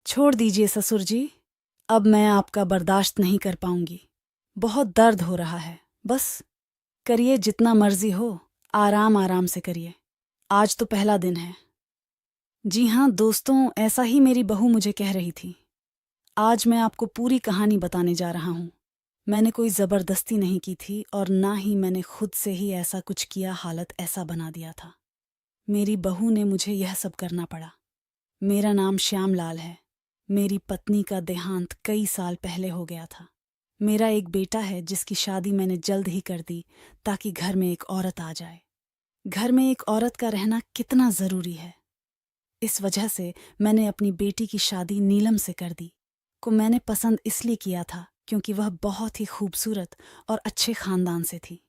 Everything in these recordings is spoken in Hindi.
छोड़ दीजिए ससुर जी। अब मैं आपका बर्दाश्त नहीं कर पाऊंगी। बहुत दर्द हो रहा है। बस करिए जितना मर्जी हो। आराम आराम से करिए। आज तो पहला दिन है। जी हाँ दोस्तों, ऐसा ही मेरी बहू मुझे कह रही थी। आज मैं आपको पूरी कहानी बताने जा रहा हूँ। मैंने कोई ज़बरदस्ती नहीं की थी और ना ही मैंने खुद से ही ऐसा कुछ किया, हालत ऐसा बना दिया था। मेरी बहू ने मुझे यह सब करना पड़ा। मेरा नाम श्यामलाल है। मेरी पत्नी का देहांत कई साल पहले हो गया था। मेरा एक बेटा है जिसकी शादी मैंने जल्द ही कर दी ताकि घर में एक औरत आ जाए। घर में एक औरत का रहना कितना ज़रूरी है, इस वजह से मैंने अपनी बेटी की शादी नीलम से कर दी। को मैंने पसंद इसलिए किया था क्योंकि वह बहुत ही खूबसूरत और अच्छे खानदान से थी।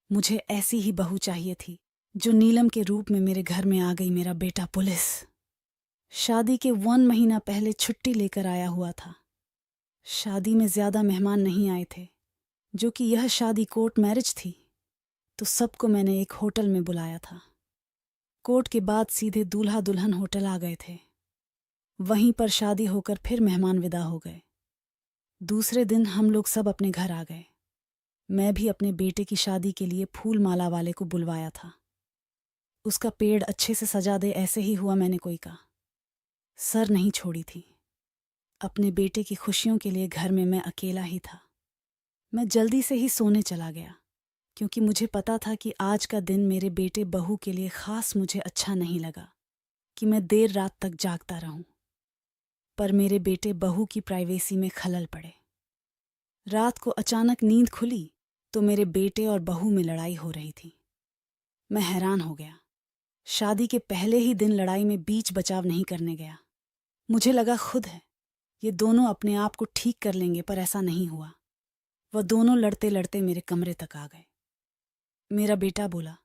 मुझे ऐसी ही बहू चाहिए थी जो नीलम के रूप में मेरे घर में आ गई। मेरा बेटा पुलिस शादी के 1 महीना पहले छुट्टी लेकर आया हुआ था। शादी में ज्यादा मेहमान नहीं आए थे, जो कि यह शादी कोर्ट मैरिज थी, तो सबको मैंने एक होटल में बुलाया था। कोर्ट के बाद सीधे दूल्हा दुल्हन होटल आ गए थे। वहीं पर शादी होकर फिर मेहमान विदा हो गए। दूसरे दिन हम लोग सब अपने घर आ गए। मैं भी अपने बेटे की शादी के लिए फूल माला वाले को बुलवाया था। उसका पेड़ अच्छे से सजा दे, ऐसे ही हुआ मैंने कोई का। सर नहीं छोड़ी थी। अपने बेटे की खुशियों के लिए घर में मैं अकेला ही था। मैं जल्दी से ही सोने चला गया क्योंकि मुझे पता था कि आज का दिन मेरे बेटे बहू के लिए खास मुझे अच्छा नहीं लगा कि मैं देर रात तक जागता रहूं। पर मेरे बेटे बहू की प्राइवेसी में खलल पड़े। रात को अचानक नींद खुली तो मेरे बेटे और बहू में लड़ाई हो रही थी। मैं हैरान हो गया। शादी के पहले ही दिन लड़ाई में बीच बचाव नहीं करने गया। मुझे लगा खुद है ये दोनों अपने आप को ठीक कर लेंगे, पर ऐसा नहीं हुआ। वह दोनों लड़ते लड़ते मेरे कमरे तक आ गए। मेरा बेटा बोला,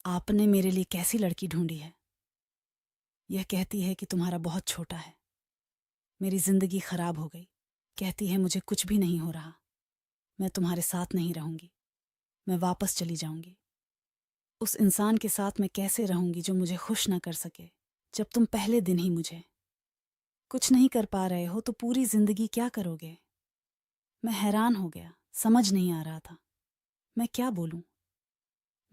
आपने मेरे लिए कैसी लड़की ढूंढी है? यह कहती है कि तुम्हारा बहुत छोटा है। मेरी जिंदगी खराब हो गई। कहती है मुझे कुछ भी नहीं हो रहा। मैं तुम्हारे साथ नहीं रहूंगी। मैं वापस चली जाऊंगी। उस इंसान के साथ मैं कैसे रहूंगी जो मुझे खुश ना कर सके, जब तुम पहले दिन ही मुझे कुछ नहीं कर पा रहे हो तो पूरी जिंदगी क्या करोगे? मैं हैरान हो गया, समझ नहीं आ रहा था मैं क्या बोलूं।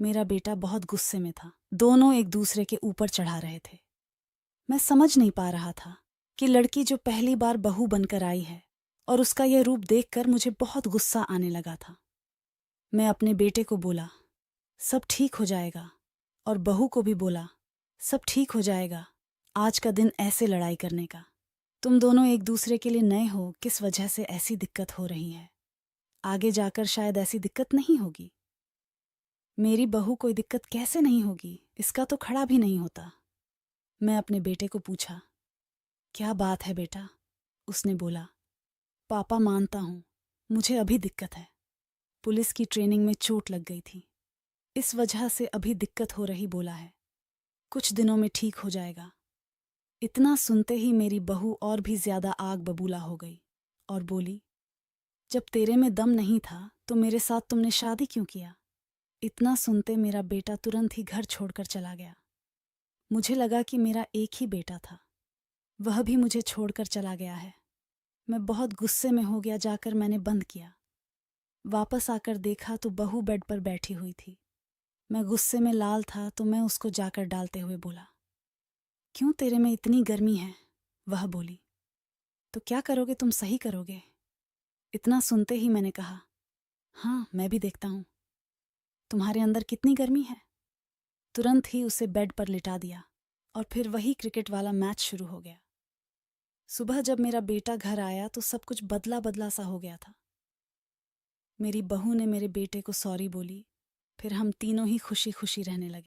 मेरा बेटा बहुत गुस्से में था। दोनों एक दूसरे के ऊपर चढ़ा रहे थे। मैं समझ नहीं पा रहा था कि लड़की जो पहली बार बहू बनकर आई है, और उसका यह रूप देखकर मुझे बहुत गुस्सा आने लगा था। मैं अपने बेटे को बोला, सब ठीक हो जाएगा, और बहू को भी बोला, सब ठीक हो जाएगा। आज का दिन ऐसे लड़ाई करने का। तुम दोनों एक दूसरे के लिए नए हो, किस वजह से ऐसी दिक्कत हो रही है? आगे जाकर शायद ऐसी दिक्कत नहीं होगी। मेरी बहू कोई दिक्कत कैसे नहीं होगी, इसका तो खड़ा भी नहीं होता। मैं अपने बेटे को पूछा, क्या बात है बेटा? उसने बोला, पापा मानता हूँ मुझे अभी दिक्कत है। पुलिस की ट्रेनिंग में चोट लग गई थी, इस वजह से अभी दिक्कत हो रही। बोला है कुछ दिनों में ठीक हो जाएगा। इतना सुनते ही मेरी बहू और भी ज्यादा आग बबूला हो गई और बोली, जब तेरे में दम नहीं था तो मेरे साथ तुमने शादी क्यों किया? इतना सुनते मेरा बेटा तुरंत ही घर छोड़कर चला गया। मुझे लगा कि मेरा एक ही बेटा था, वह भी मुझे छोड़कर चला गया है। मैं बहुत गुस्से में हो गया। जाकर मैंने बंद किया। वापस आकर देखा तो बहू बेड पर बैठी हुई थी। मैं गुस्से में लाल था तो मैं उसको जाकर डालते हुए बोला, क्यों तेरे में इतनी गर्मी है? वह बोली, तो क्या करोगे तुम, सही करोगे? इतना सुनते ही मैंने कहा, हाँ मैं भी देखता हूँ तुम्हारे अंदर कितनी गर्मी है। तुरंत ही उसे बेड पर लिटा दिया और फिर वही क्रिकेट वाला मैच शुरू हो गया। सुबह जब मेरा बेटा घर आया तो सब कुछ बदला बदला सा हो गया था। मेरी बहू ने मेरे बेटे को सॉरी बोली। फिर हम तीनों ही खुशी खुशी रहने लगे।